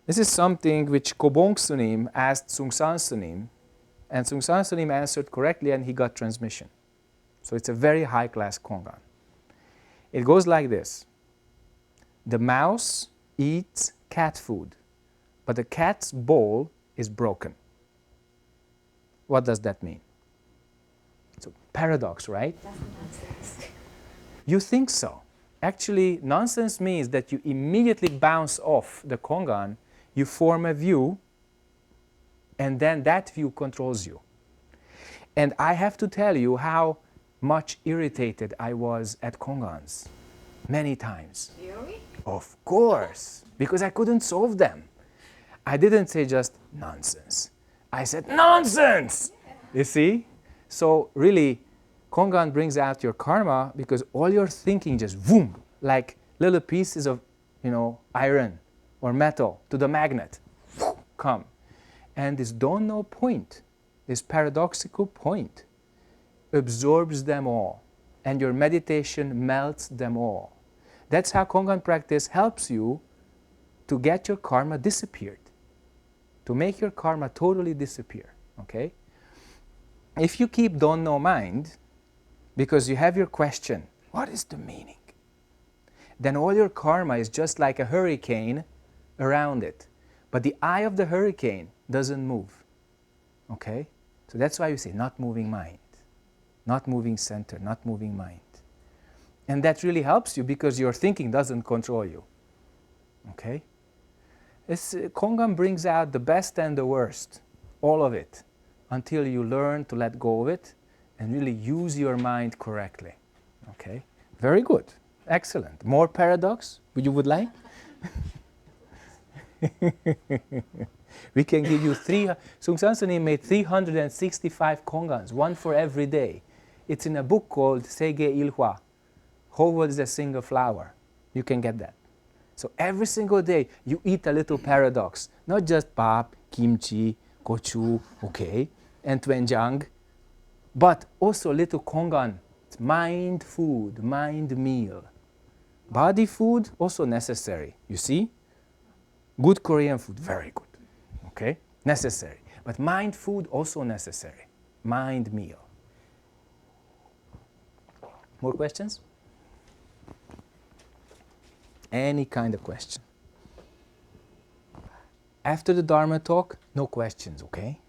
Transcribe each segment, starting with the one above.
This is something which Kobong Sunim asked Sungsan Sunim, and Sungsan Sunim answered correctly and he got transmission. So it's a very high-class Kongan. It goes like this. The mouse eats cat food, but the cat's bowl is broken. What does that mean? It's a paradox, right? That's nonsense. You think so. Actually, nonsense means that you immediately bounce off the Kongan, you form a view, and then that view controls you. And I have to tell you how much irritated I was at Kongans. Many times. Really? Of course, because I couldn't solve them. I didn't say just nonsense. I said nonsense! You see? So really, Kongan brings out your karma because all your thinking just boom, like little pieces of, iron or metal to the magnet, come. And this don't know point, this paradoxical point, absorbs them all. And your meditation melts them all. That's how Kongan practice helps you to get your karma disappeared, to make your karma totally disappear, okay? If you keep don't know mind, because you have your question, what is the meaning? Then all your karma is just like a hurricane around it. But the eye of the hurricane doesn't move, okay? So that's why you say not moving mind, not moving center, not moving mind. And that really helps you because your thinking doesn't control you, okay? Kongan brings out the best and the worst, all of it, until you learn to let go of it and really use your mind correctly, okay? Very good, excellent. More paradox you would like? We can give you Sungsan Sunim made 365 Kongans, one for every day. It's in a book called Sege Ilhwa, Whole World is a Single Flower. You can get that. So every single day you eat a little paradox, not just pap, kimchi, gochu, okay, and doenjang, but also little Kongan. It's mind food, mind meal. Body food also necessary, you see? Good Korean food, very good, okay? Necessary. But mind food also necessary, mind meal. More questions? Any kind of question. After the Dharma talk, no questions, okay?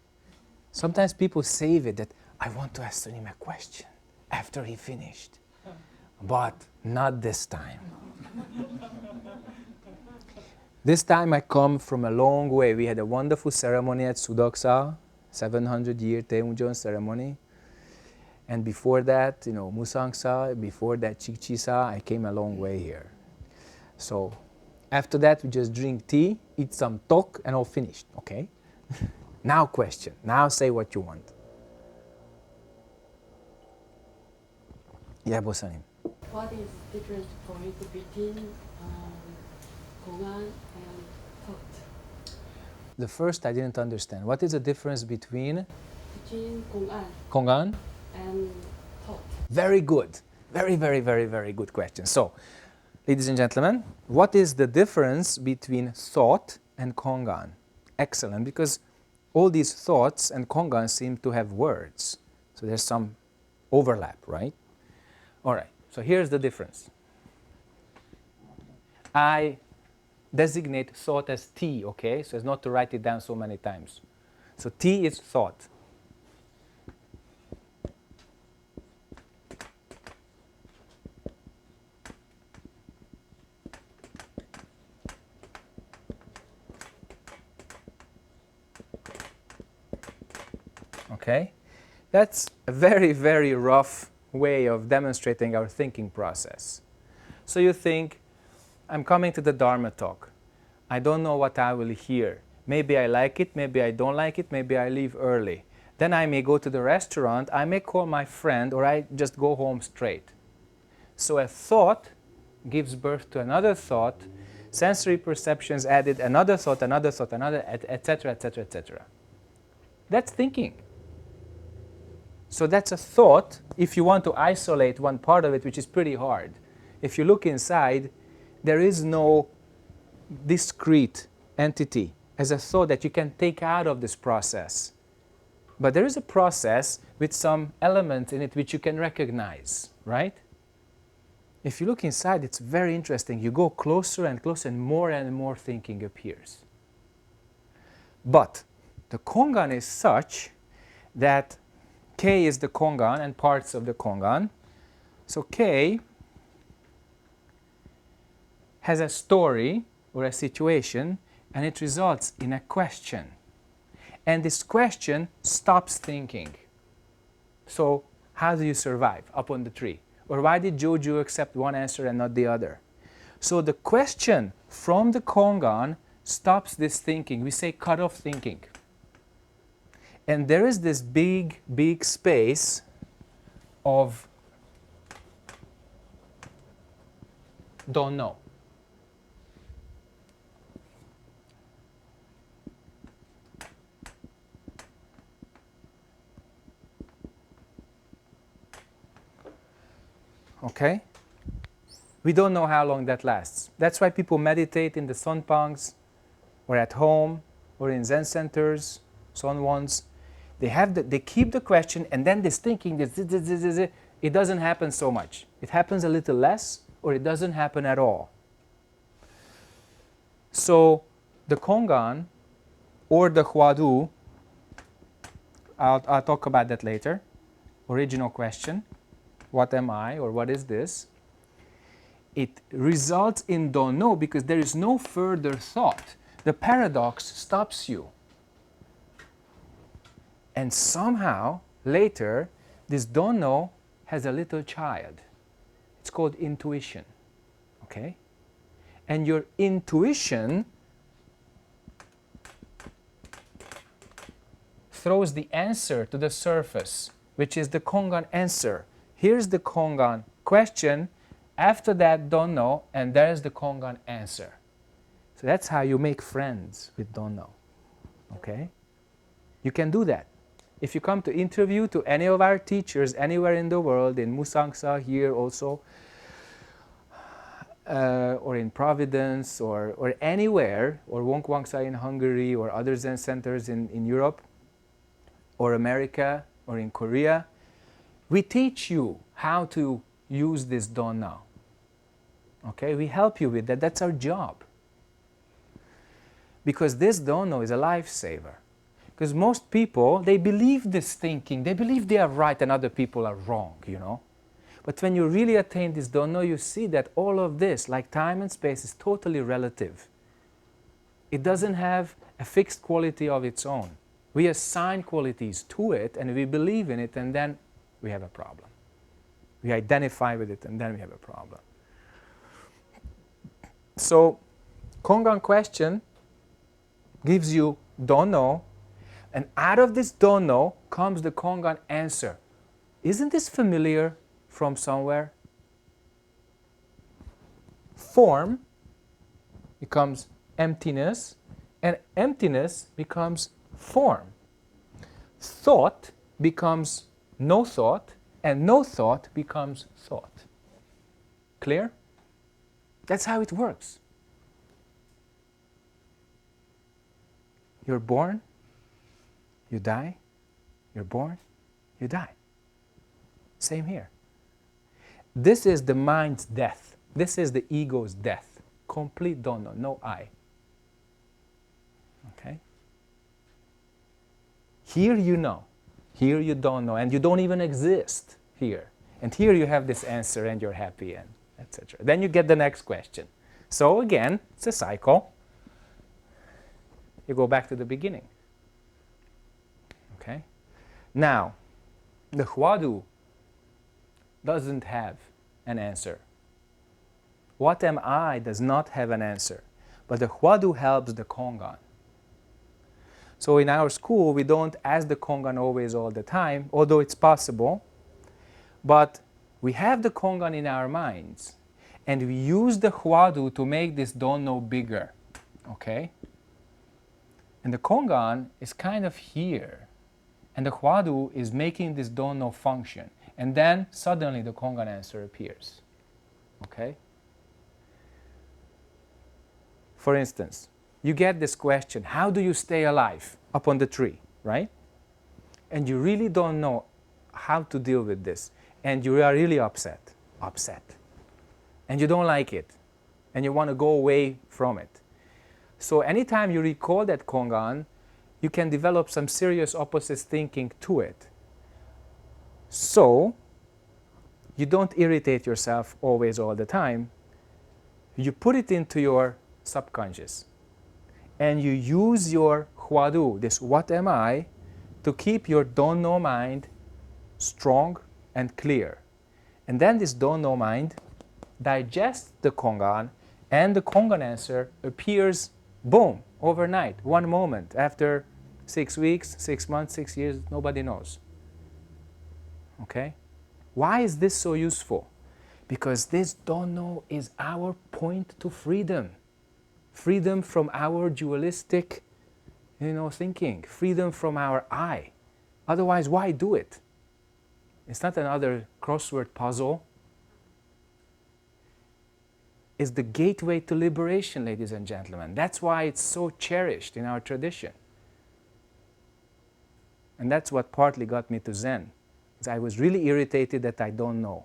Sometimes people save it that I want to ask him a question after he finished. But not this time. This time I come from a long way. We had a wonderful ceremony at Sudoksa, 700-year Teunjon ceremony. And before that, Musangsa, before that Chikchisa, I came a long way here. So after that, we just drink tea, eat some tok, and all finished, okay? Now question. Now say what you want. Yeah, Bosanim. What is the difference point between Kongan and thought? The first I didn't understand. What is the difference between Kongan Kongan and thought. Very good. Very, very, very, very good question. So, ladies and gentlemen, what is the difference between thought and Kongan? Excellent, because all these thoughts and Kongan seem to have words. So there's some overlap, right? All right, so here's the difference. I designate thought as T, okay? So as not to write it down so many times. So T is thought. Okay? That's a very, very rough way of demonstrating our thinking process. So you think, I'm coming to the Dharma talk. I don't know what I will hear. Maybe I like it, maybe I don't like it, maybe I leave early. Then I may go to the restaurant, I may call my friend, or I just go home straight. So a thought gives birth to another thought, sensory perceptions added, another thought, another, etc., etc., etc. That's thinking. So that's a thought if you want to isolate one part of it, which is pretty hard. If you look inside, there is no discrete entity, as a thought that you can take out of this process. But there is a process with some element in it which you can recognize, right? If you look inside, it's very interesting. You go closer and closer and more thinking appears. But the Kongan is such that K is the Kongan and parts of the Kongan. So K has a story or a situation, and it results in a question. And this question stops thinking. So how do you survive up on the tree? Or why did Jojo accept one answer and not the other? So the question from the Kongan stops this thinking. We say cut off thinking. And there is this big, big space of don't know. Okay? We don't know how long that lasts. That's why people meditate in the sonpangs, or at home, or in Zen centers, sonwons. They keep the question, and then this thinking, it doesn't happen so much. It happens a little less, or it doesn't happen at all. So the Kongan, or the Huadu, I'll talk about that later. Original question. What am I, or what is this? It results in don't know because there is no further thought. The paradox stops you. And somehow, later, this don't know has a little child. It's called intuition. Okay? And your intuition throws the answer to the surface, which is the Kongan answer. Here's the Kongan question, after that don't know, and there's the Kongan answer. So that's how you make friends with don't know. Okay? You can do that. If you come to interview to any of our teachers anywhere in the world, in Musangsa here also, or in Providence, or anywhere, or Wongkwangsa in Hungary, or other Zen centers in Europe, or America, or in Korea, we teach you how to use this don't know. Okay, we help you with that. That's our job. Because this don't know is a lifesaver. Because most people, they believe this thinking. They believe they are right and other people are wrong, you know. But when you really attain this don't know, you see that all of this, like time and space, is totally relative. It doesn't have a fixed quality of its own. We assign qualities to it and we believe in it, and then we have a problem. We identify with it, and then we have a problem. So, Kongan question gives you don't know, and out of this don't know comes the Kongan answer. Isn't this familiar from somewhere? Form becomes emptiness, and emptiness becomes form. Thought becomes no thought, and no thought becomes thought. Clear? That's how it works. You're born, you die, you're born, you die. Same here. This is the mind's death. This is the ego's death. Complete don't know, no I. Okay? Here you know. Here you don't know, and you don't even exist here. And here you have this answer and you're happy, and etc. Then you get the next question. So again, it's a cycle. You go back to the beginning. Okay? Now, the Huadu doesn't have an answer. What am I does not have an answer. But the Huadu helps the Kongan. So in our school, we don't ask the Kongan always all the time, although it's possible. But we have the Kongan in our minds. And we use the Huadu to make this don't know bigger. Okay? And the Kongan is kind of here. And the Huadu is making this don't know function. And then suddenly the Kongan answer appears. Okay? For instance, you get this question, how do you stay alive up on the tree, right? And you really don't know how to deal with this. And you are really upset. And you don't like it. And you want to go away from it. So anytime you recall that Kongan, you can develop some serious opposite thinking to it. So you don't irritate yourself always all the time. You put it into your subconscious. And you use your Hwadu, this what am I, to keep your don't know mind strong and clear. And then this don't know mind digests the Kongan, and the Kongan answer appears, boom, overnight, one moment. After 6 weeks, 6 months, 6 years, nobody knows. Okay? Why is this so useful? Because this don't know is our point to freedom. Freedom from our dualistic, thinking. Freedom from our I. Otherwise, why do it? It's not another crossword puzzle. It's the gateway to liberation, ladies and gentlemen. That's why it's so cherished in our tradition. And that's what partly got me to Zen. I was really irritated that I don't know.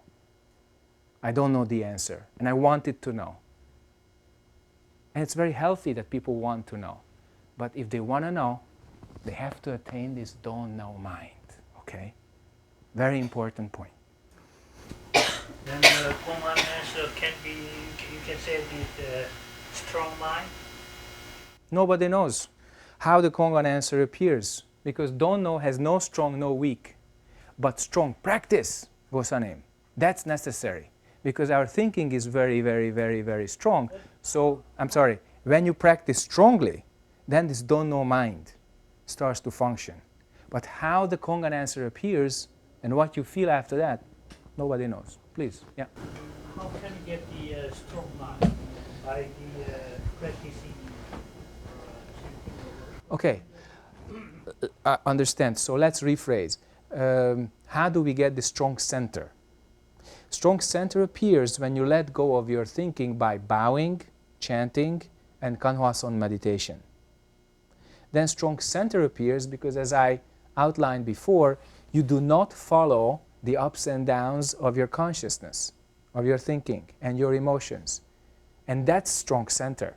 I don't know the answer. And I wanted to know. And it's very healthy that people want to know. But if they want to know, they have to attain this don't know mind. Okay? Very important point. Then the Kongan answer can be, you can say, with strong mind. Nobody knows how the Kongan answer appears, because don't know has no strong, no weak. But strong practice, Gosanim, that's necessary, because our thinking is very, very, very, very strong. So, when you practice strongly, then this don't know mind starts to function. But how the Kongan answer appears and what you feel after that, nobody knows. Please, yeah. How can you get the strong mind? By the practicing? Okay, I understand. So let's rephrase. How do we get the strong center? Strong center appears when you let go of your thinking by bowing, chanting, and Kanhwason meditation. Then strong center appears because, as I outlined before, you do not follow the ups and downs of your consciousness, of your thinking and your emotions. And that's strong center.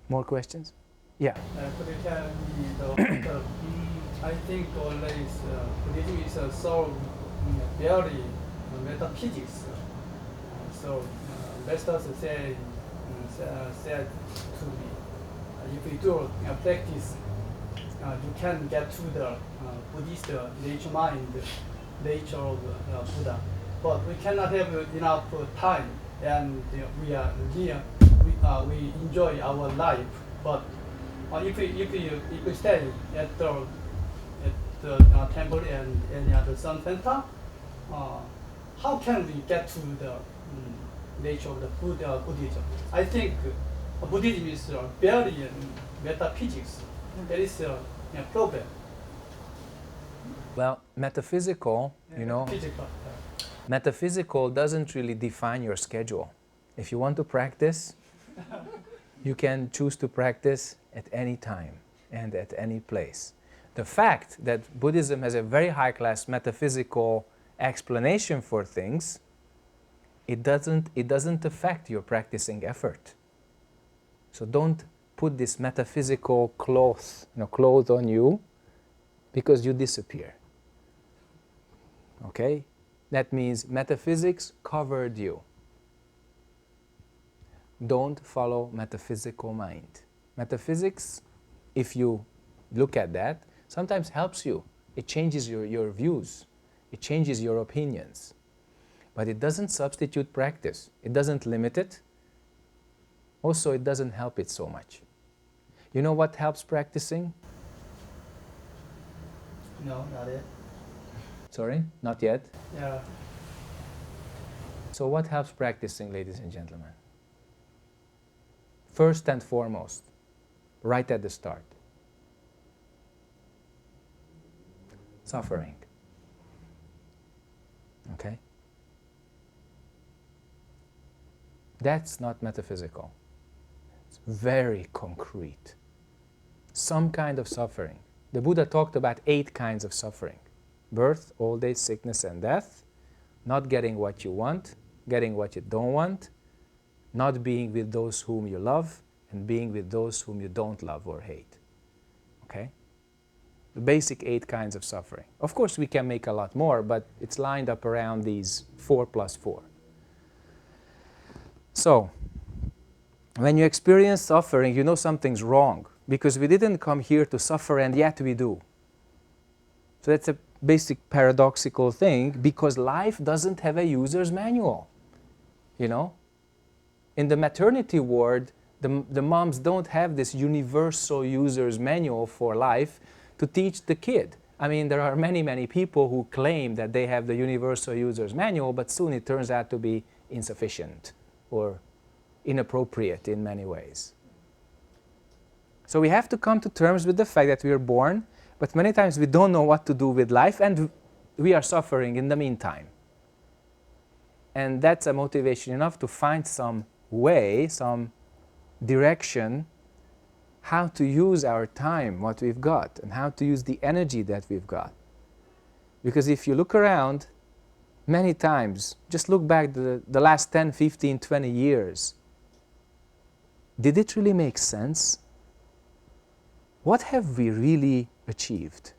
More questions? Yeah. Could you tell me I think always Buddhism is so very metaphysics. So masters said to me, if you do practice, you can get to the Buddhist nature mind, nature of Buddha. But we cannot have enough time, and we are here. We enjoy our life. But if we stay at the temple and any other sun center, how can we get to the nature of the Buddhism? I think Buddhism is very metaphysics. There is a problem. Well, metaphysical, Physical. metaphysical doesn't really define your schedule. If you want to practice, you can choose to practice at any time and at any place. The fact that Buddhism has a very high-class metaphysical explanation for things, it doesn't affect your practicing effort. So don't put this metaphysical cloth on you, because you disappear. Okay? That means metaphysics covered you. Don't follow metaphysical mind. Metaphysics, if you look at that, sometimes helps you. It changes your views. It changes your opinions. But it doesn't substitute practice. It doesn't limit it. Also, it doesn't help it so much. You know what helps practicing? No, not it. Sorry? Not yet? Yeah. So what helps practicing, ladies and gentlemen? First and foremost, right at the start, suffering. Okay? That's not metaphysical. It's very concrete. Some kind of suffering. The Buddha talked about 8 kinds of suffering. Birth, old age, sickness and death, not getting what you want, getting what you don't want, not being with those whom you love, and being with those whom you don't love or hate. Okay? The basic 8 kinds of suffering. Of course, we can make a lot more, but it's lined up around these 4 plus 4. So, when you experience suffering, you know something's wrong, because we didn't come here to suffer, and yet we do. So that's a basic paradoxical thing, because life doesn't have a user's manual. You know? In the maternity ward, the moms don't have this universal user's manual for life to teach the kid. I mean, there are many, many people who claim that they have the universal user's manual, but soon it turns out to be insufficient or inappropriate in many ways. So we have to come to terms with the fact that we are born, but many times we don't know what to do with life, and we are suffering in the meantime. And that's a motivation enough to find some way, some direction, how to use our time, what we've got, and how to use the energy that we've got. Because if you look around, many times, just look back the last 10, 15, 20 years, did it really make sense? What have we really achieved?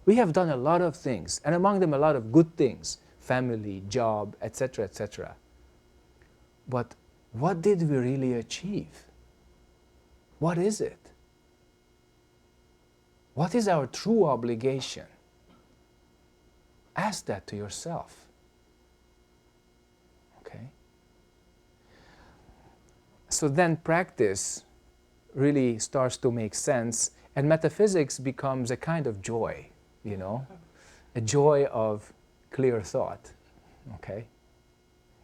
We have done a lot of things, and among them a lot of good things, family, job, etc., etc. But what did we really achieve? What is it? What is our true obligation? Ask that to yourself. Okay? So then practice really starts to make sense, and metaphysics becomes a kind of joy, you know, a joy of clear thought. Okay?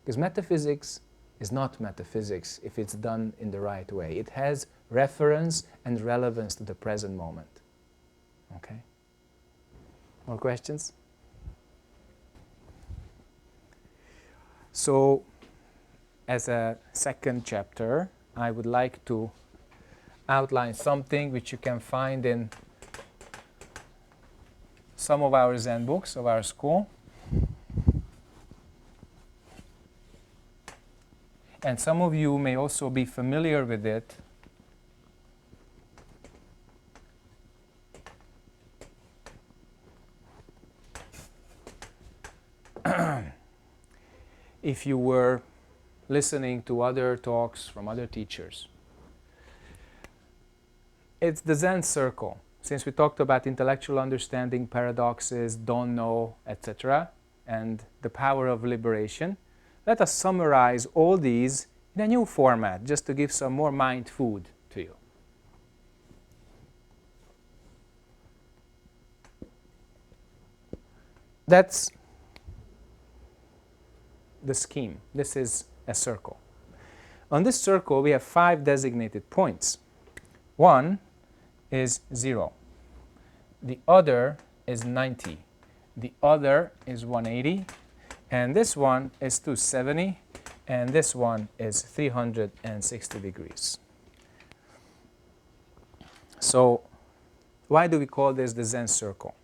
Because metaphysics is not metaphysics if it's done in the right way. It has reference and relevance to the present moment. Okay? More questions? So, as a second chapter, I would like to outline something which you can find in some of our Zen books of our school. And some of you may also be familiar with it if you were listening to other talks from other teachers. It's the Zen circle. Since we talked about intellectual understanding, paradoxes, don't know, etc., and the power of liberation, let us summarize all these in a new format, just to give some more mind food to you. That's the scheme. This is a circle. On this circle, we have 5 designated points. One is 0. The other is 90. The other is 180. And this one is 270. And this one is 360 degrees. So, why do we call this the Zen circle?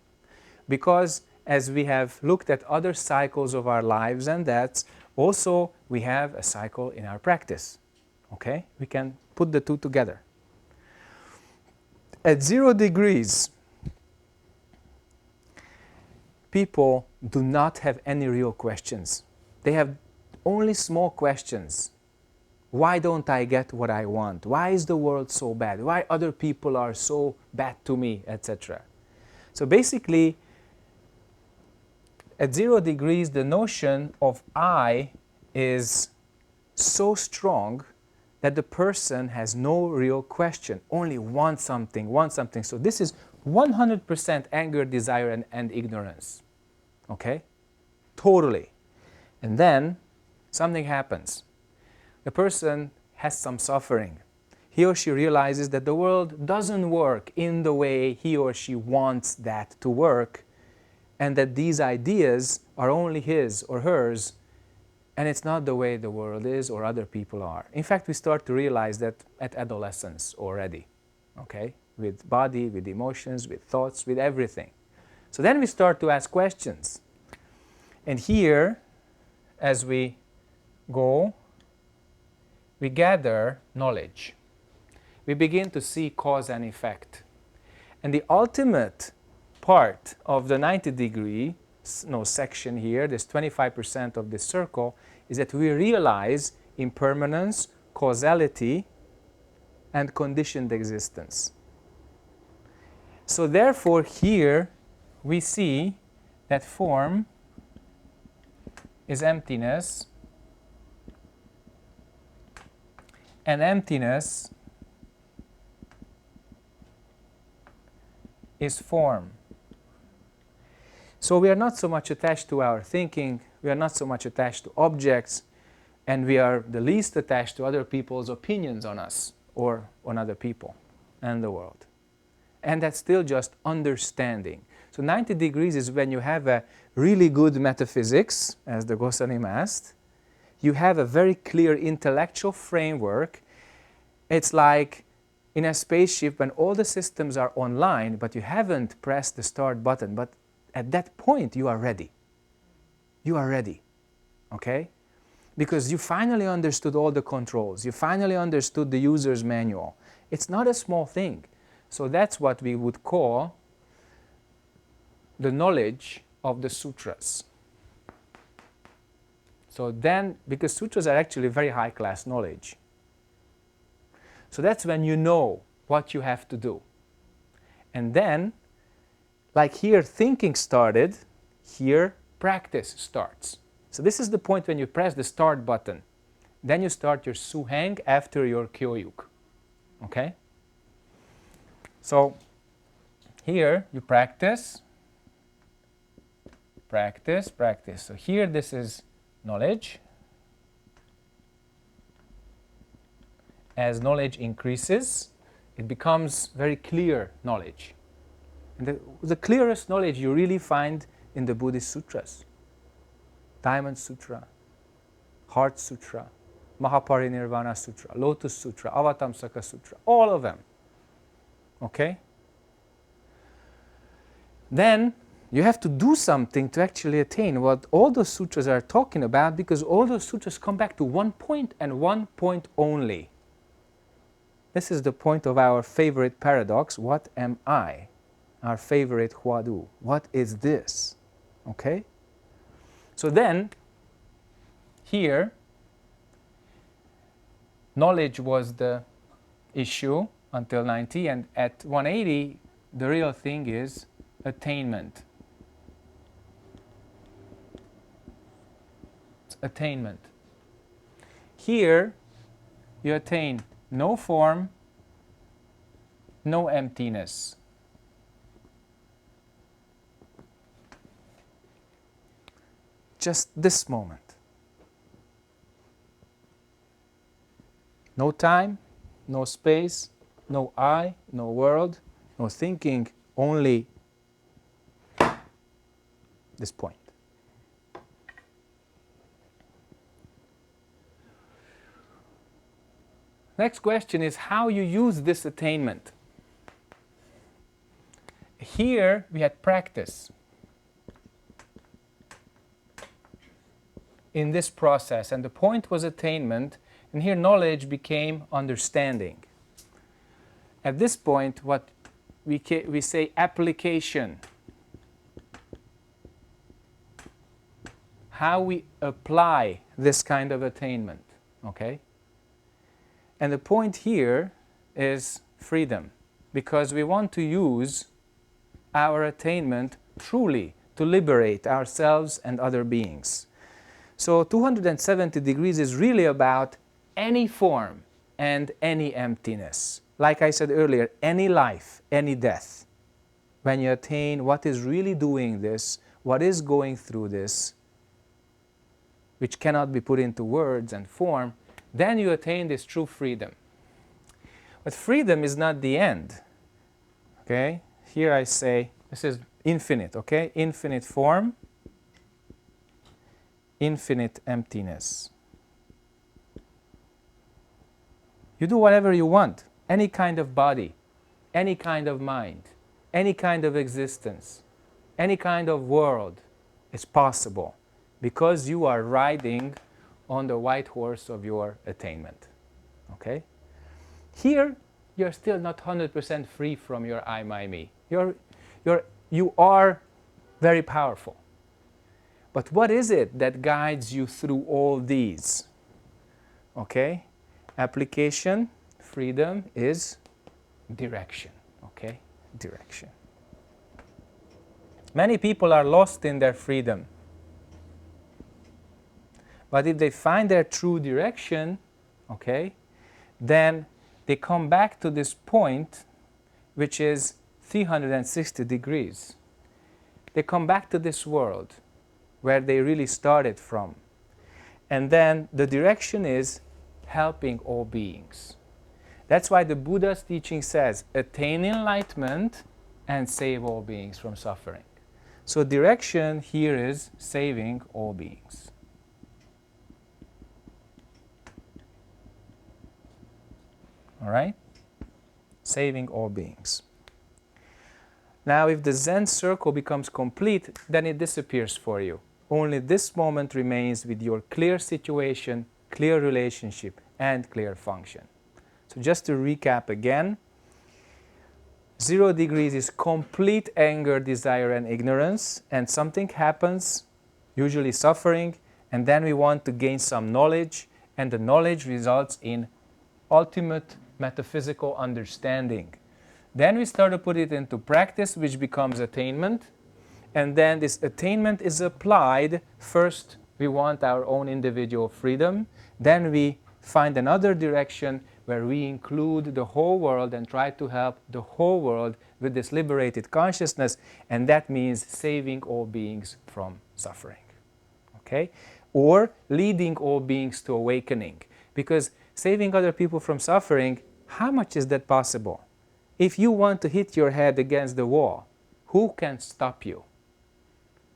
Because as we have looked at other cycles of our lives and deaths, also we have a cycle in our practice. Okay? We can put the two together. At 0 degrees, people do not have any real questions. They have only small questions. Why don't I get what I want? Why is the world so bad? Why other people are so bad to me, etc. So basically, at 0 degrees, the notion of I is so strong that the person has no real question, only wants something. So this is 100% anger, desire, and ignorance. Okay? Totally. And then something happens. The person has some suffering. He or she realizes that the world doesn't work in the way he or she wants that to work, and that these ideas are only his or hers, And it's not the way the world is or other people are. In fact, we start to realize that at adolescence already, okay? With body, with emotions, with thoughts, with everything. So then we start to ask questions. And here, as we go, we gather knowledge. We begin to see cause and effect. And the ultimate part of the 90-degree section here, this 25% of this circle, is that we realize impermanence, causality, and conditioned existence. So therefore here we see that form is emptiness, and emptiness is form. So we are not so much attached to our thinking, we are not so much attached to objects, and we are the least attached to other people's opinions on us or on other people and the world. And that's still just understanding. So 90 degrees is when you have a really good metaphysics, as the Gosanim asked. You have a very clear intellectual framework. It's like in a spaceship when all the systems are online, but you haven't pressed the start button, but at that point you are ready. You are ready, okay? Because you finally understood all the controls. You finally understood the user's manual. It's not a small thing. So that's what we would call the knowledge of the sutras. So then, because sutras are actually very high-class knowledge. So that's when you know what you have to do. And then, like here thinking started, here practice starts. So this is the point when you press the start button. Then you start your suheng after your kyoyuk. Okay? So here you practice, practice, practice. So here this is knowledge. As knowledge increases, it becomes very clear knowledge. And the clearest knowledge you really find in the Buddhist sutras. Diamond Sutra, Heart Sutra, Mahaparinirvana Sutra, Lotus Sutra, Avatamsaka Sutra, all of them. Okay? Then you have to do something to actually attain what all those sutras are talking about, because all those sutras come back to one point and one point only. This is the point of our favorite paradox, what am I? Our favorite huadu. What is this? Okay? So then, here, knowledge was the issue until 90, and at 180, the real thing is attainment. It's attainment. Here, you attain no form, no emptiness. Just this moment. No time, no space, no I, no world, no thinking, only this point. Next question is how you use this attainment. Here we had practice. In this process, and the point was attainment, and here knowledge became understanding. At this point, what we say application. How we apply this kind of attainment, okay? And the point here is freedom, because we want to use our attainment truly to liberate ourselves and other beings. So 270 degrees is really about any form and any emptiness. Like I said earlier, any life, any death. When you attain what is really doing this, what is going through this, which cannot be put into words and form, then you attain this true freedom. But freedom is not the end. Okay? Here I say, this is infinite, okay? Infinite form, infinite emptiness. You do whatever you want, any kind of body, any kind of mind, any kind of existence, any kind of world is possible because you are riding on the white horse of your attainment. Okay? Here, you're still not 100% free from your I, my, me. You are very powerful. But what is it that guides you through all these? Okay? Application, freedom is direction. Okay? Direction. Many people are lost in their freedom. But if they find their true direction, okay, then they come back to this point which is 360 degrees. They come back to this world where they really started from. And then the direction is helping all beings. That's why the Buddha's teaching says, attain enlightenment and save all beings from suffering. So direction here is saving all beings. All right? Saving all beings. Now, if the Zen circle becomes complete, then it disappears for you. Only this moment remains with your clear situation, clear relationship, and clear function. So just to recap again, 0 degrees is complete anger, desire, and ignorance, and something happens, usually suffering, and then we want to gain some knowledge, and the knowledge results in ultimate metaphysical understanding. Then we start to put it into practice, which becomes attainment, and then this attainment is applied. First, we want our own individual freedom, then we find another direction where we include the whole world and try to help the whole world with this liberated consciousness, and that means saving all beings from suffering. Okay? Or leading all beings to awakening. Because saving other people from suffering, how much is that possible? If you want to hit your head against the wall, who can stop you?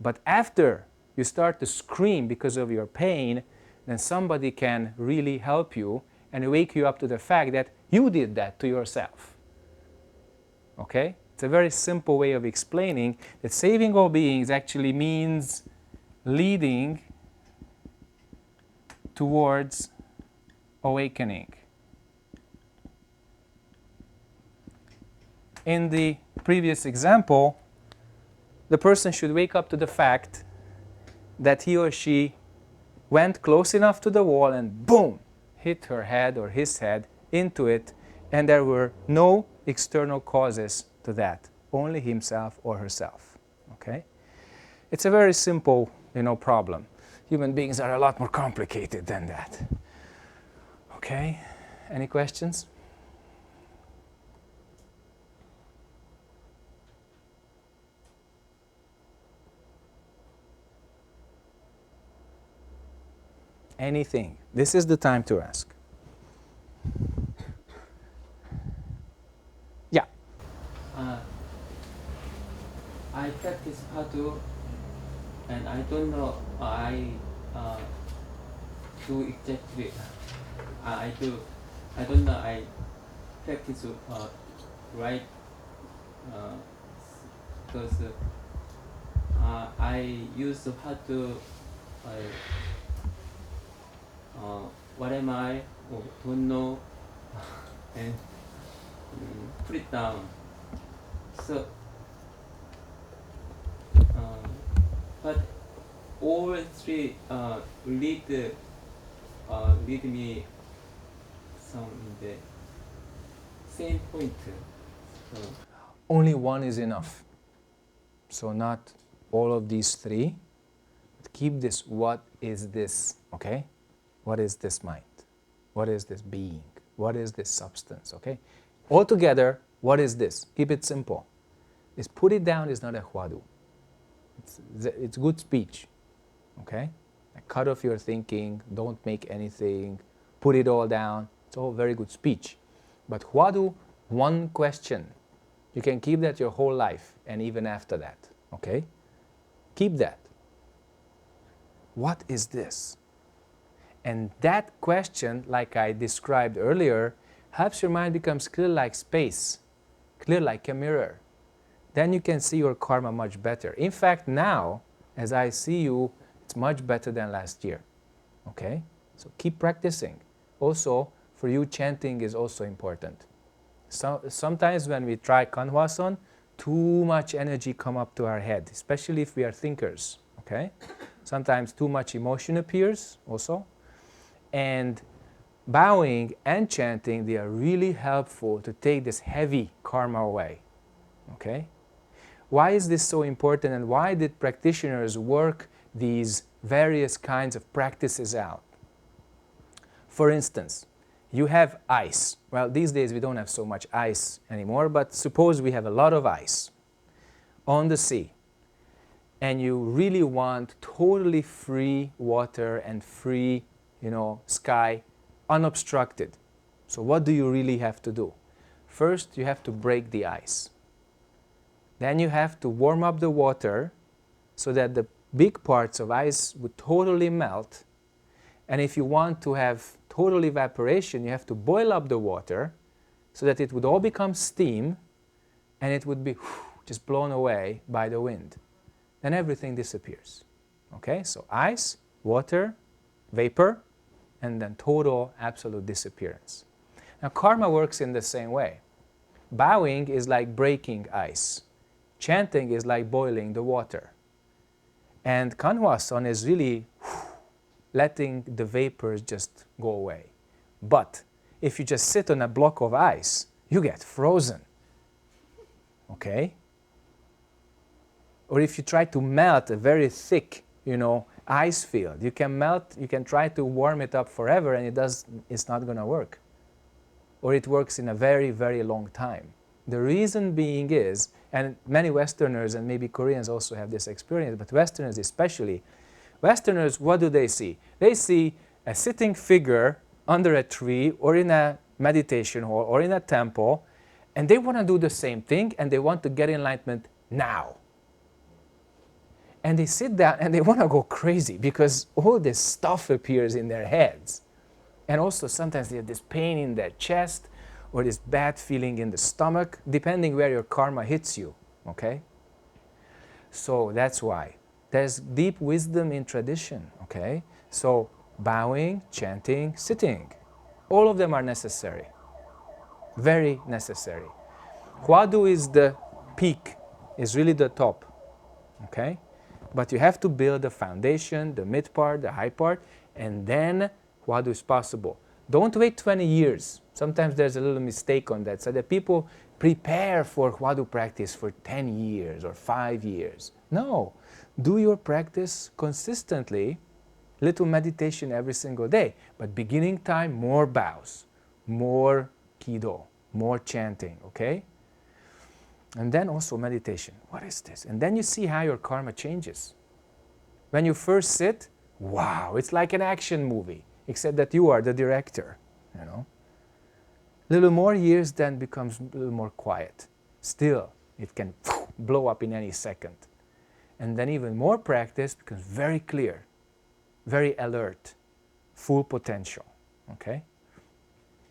But after you start to scream because of your pain, then somebody can really help you and wake you up to the fact that you did that to yourself. Okay? It's a very simple way of explaining that saving all beings actually means leading towards awakening. In the previous example, the person should wake up to the fact that he or she went close enough to the wall and boom, hit her head or his head into it, and there were no external causes to that, only himself or herself. Okay? It's a very simple, problem. Human beings are a lot more complicated than that. Okay? Any questions? Anything. This is the time to ask. Yeah. I practice Padu, and I don't know I do exactly. I don't know I practice right because I use Padu. What am I? Or don't know, and put it down. So, but all three lead me some in the same point. So. Only one is enough. So not all of these three. But keep this, what is this, okay? What is this mind? What is this being? What is this substance? Okay? Altogether, what is this? Keep it simple. Is put it down is not a huadu. It's good speech. Okay? Like cut off your thinking, don't make anything, put it all down. It's all very good speech. But huadu, one question. You can keep that your whole life and even after that. Okay? Keep that. What is this? And that question, like I described earlier, helps your mind becomes clear like space, clear like a mirror. Then you can see your karma much better. In fact, now, as I see you, it's much better than last year. Okay? So keep practicing. Also, for you, chanting is also important. So, sometimes when we try Kanhwason, too much energy come up to our head, especially if we are thinkers. Okay? Sometimes too much emotion appears also. And bowing and chanting, they are really helpful to take this heavy karma away. Okay? Why is this so important, and why did practitioners work these various kinds of practices out? For instance, you have ice. Well, these days we don't have so much ice anymore, but suppose we have a lot of ice on the sea, and you really want totally free water and free, sky, unobstructed. So what do you really have to do? First, you have to break the ice. Then you have to warm up the water so that the big parts of ice would totally melt. And if you want to have total evaporation, you have to boil up the water so that it would all become steam and it would be just blown away by the wind. Then everything disappears. Okay, so ice, water, vapor, and then total absolute disappearance. Now karma works in the same way. Bowing is like breaking ice. Chanting is like boiling the water. And Kanhwason is really letting the vapors just go away. But if you just sit on a block of ice, you get frozen. Okay? Or if you try to melt a very thick, ice field, you can try to warm it up forever and it's not going to work. Or it works in a very, very long time. The reason being is, and many Westerners and maybe Koreans also have this experience, but Westerners especially, Westerners, what do they see? They see a sitting figure under a tree or in a meditation hall or in a temple, and they want to do the same thing and they want to get enlightenment now. And they sit down and they want to go crazy because all this stuff appears in their heads. And also sometimes they have this pain in their chest or this bad feeling in the stomach, depending where your karma hits you, okay? So that's why. There's deep wisdom in tradition, okay? So bowing, chanting, sitting, all of them are necessary. Very necessary. Hwadu is the peak, is really the top, okay? But you have to build the foundation, the mid part, the high part, and then Hwadu is possible. Don't wait 20 years. Sometimes there's a little mistake on that. So that people prepare for Hwadu practice for 10 years or 5 years. No. Do your practice consistently, little meditation every single day. But beginning time, more bows, more kido, more chanting, okay? And then also meditation. What is this? And then you see how your karma changes. When you first sit, wow, it's like an action movie, except that you are the director, Little more years then becomes a little more quiet. Still, it can blow up in any second. And then even more practice becomes very clear, very alert, full potential, okay?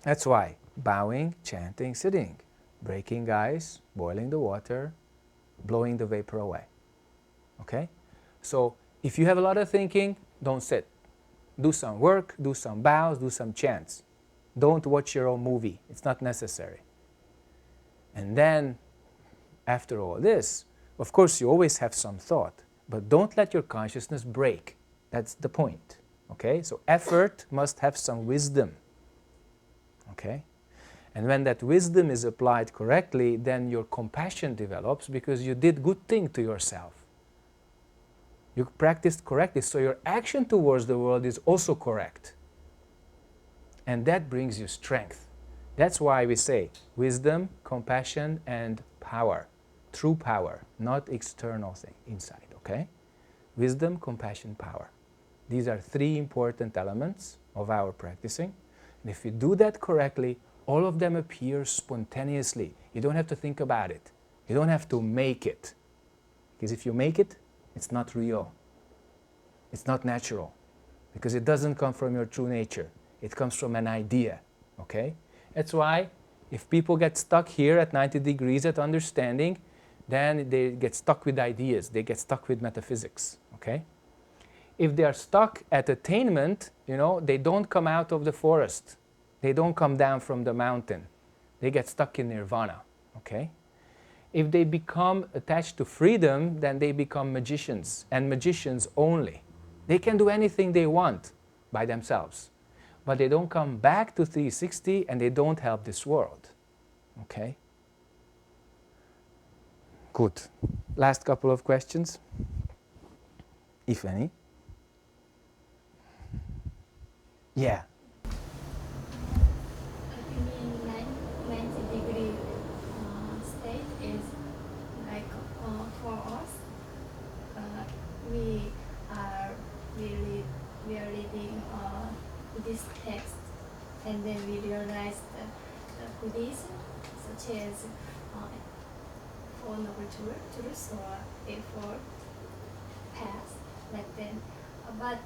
That's why bowing, chanting, sitting, breaking ice, boiling the water, blowing the vapor away, okay? So if you have a lot of thinking, don't sit. Do some work, do some bows, do some chants. Don't watch your own movie. It's not necessary. And then, after all this, of course you always have some thought, but don't let your consciousness break. That's the point, okay? So effort must have some wisdom, okay? And when that wisdom is applied correctly, then your compassion develops because you did good thing to yourself. You practiced correctly, so your action towards the world is also correct. And that brings you strength. That's why we say wisdom, compassion, and power. True power, not external thing, inside, okay? Wisdom, compassion, power. These are 3 important elements of our practicing. And if you do that correctly, all of them appear spontaneously. You don't have to think about it. You don't have to make it. Because if you make it, it's not real. It's not natural because it doesn't come from your true nature. It comes from an idea, okay? That's why if people get stuck here at 90 degrees at understanding, then they get stuck with ideas. They get stuck with metaphysics, okay? If they are stuck at attainment, you know, they don't come out of the forest. They don't come down from the mountain. They get stuck in nirvana, okay? If they become attached to freedom, then they become magicians, and magicians only. They can do anything they want by themselves, but they don't come back to 360 and they don't help this world, okay? Good. Last couple of questions, if any. Yeah. You mean 90-degree state is like for us, we are reading Buddhist text, and then we realize the Buddhism, such as Four Noble Truths or Eightfold Path, like that. But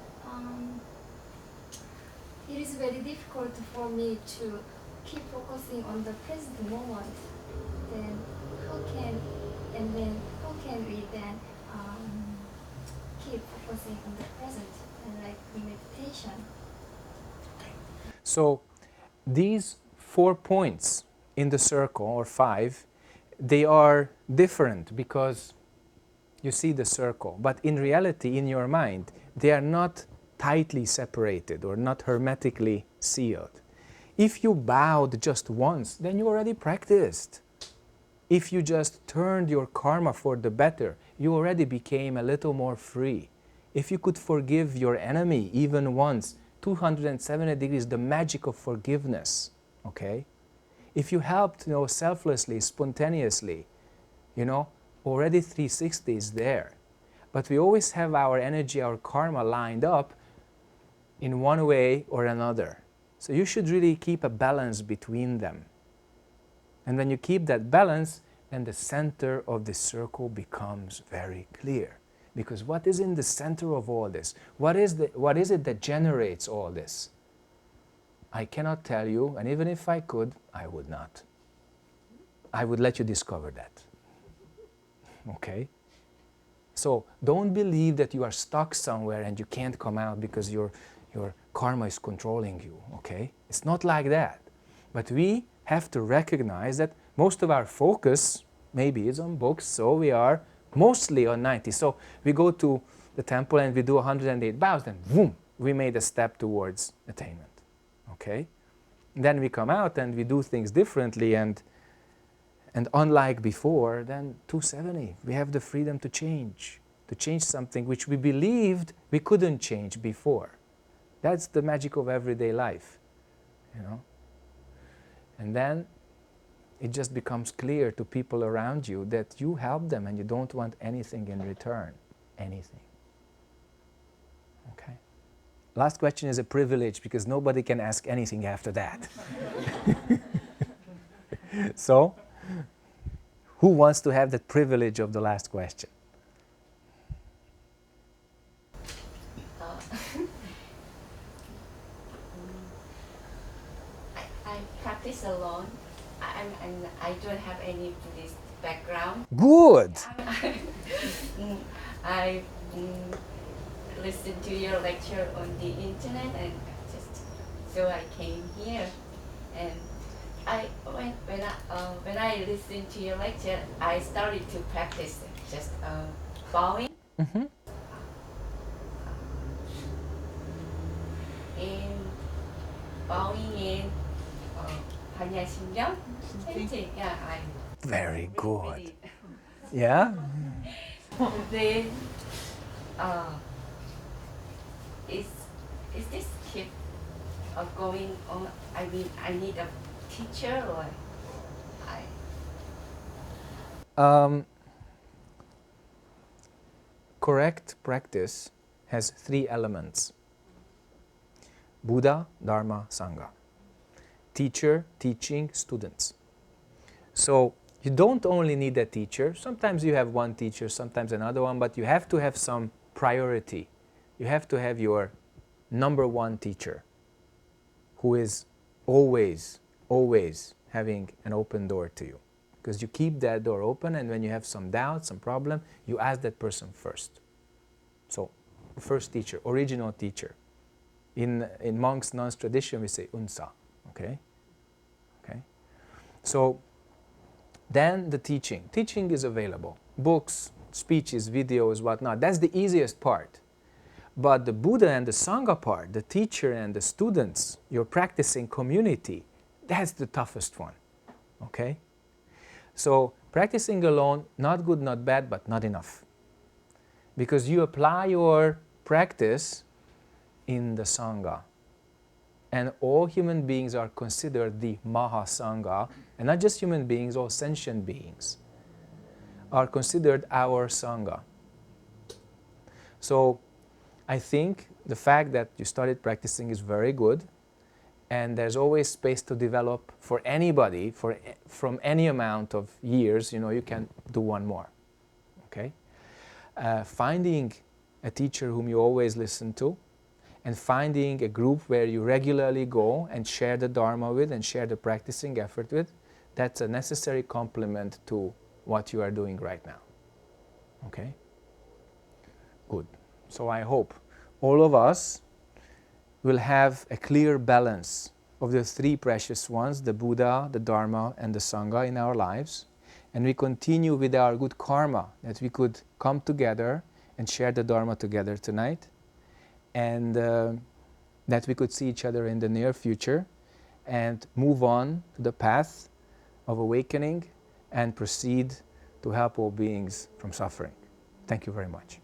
it is very difficult for me to keep focusing on the present moment. Then how can we then keep focusing on the present and like meditation? So these 4 points in the circle, or 5, they are different because you see the circle, but in reality, in your mind, they are not tightly separated or not hermetically sealed. If you bowed just once, then you already practiced. If you just turned your karma for the better, you already became a little more free. If you could forgive your enemy even once, 270 degrees, the magic of forgiveness, okay? If you helped, you know, selflessly, spontaneously, you know, already 360 is there. But we always have our energy, our karma lined up in one way or another. So you should really keep a balance between them. And when you keep that balance, then the center of the circle becomes very clear. Because what is in the center of all this? What is it that generates all this? I cannot tell you, and even if I could, I would not. I would let you discover that. Okay? So don't believe that you are stuck somewhere and you can't come out because your karma is controlling you, okay? It's not like that. But we have to recognize that most of our focus maybe is on books, so we are mostly on 90. So we go to the temple and we do 108 bows, then boom, we made a step towards attainment, okay? Then we come out and we do things differently, and unlike before, then 270, we have the freedom to change something which we believed we couldn't change before. That's the magic of everyday life, you know. And then it just becomes clear to people around you that you help them and you don't want anything in return, anything. Okay. Last question is a privilege because nobody can ask anything after that. So, who wants to have that privilege of the last question? I practice alone. I don't have any Buddhist background. Good! I listened to your lecture on the internet, and so I came here. And when I listened to your lecture, I started to practice just bowing. Mm-hmm. And bowing in 반야심경. Yeah, I Very good. really. Yeah? Then, is this keep going on? I mean, I need a teacher, or Correct practice has 3 elements: Buddha, Dharma, Sangha. Teacher, teaching, students. So you don't only need a teacher. Sometimes you have one teacher, sometimes another one, but you have to have some priority. you have to have your number one teacher who is always, always having an open door to you. Because you keep that door open, and when you have some doubt, some problem, you ask that person first. So, first teacher, original teacher. In monks' nuns tradition, we say unsa. Okay? Okay? So, then the teaching. Teaching is available. Books, speeches, videos, whatnot. That's the easiest part. But the Buddha and the Sangha part, the teacher and the students, your practicing community, that's the toughest one. Okay? So, practicing alone, not good, not bad, but not enough. Because you apply your practice in the Sangha. And all human beings are considered the Mahasangha, and not just human beings, all sentient beings are considered our Sangha. So, I think the fact that you started practicing is very good, and there's always space to develop for anybody, from any amount of years, you can do one more. Okay? Finding a teacher whom you always listen to, and finding a group where you regularly go and share the Dharma with and share the practicing effort with, that's a necessary complement to what you are doing right now. Okay? Good. So I hope all of us will have a clear balance of the three precious ones, the Buddha, the Dharma, and the Sangha in our lives. And we continue with our good karma, that we could come together and share the Dharma together tonight. And that we could see each other in the near future and move on to the path of awakening and proceed to help all beings from suffering. Thank you very much.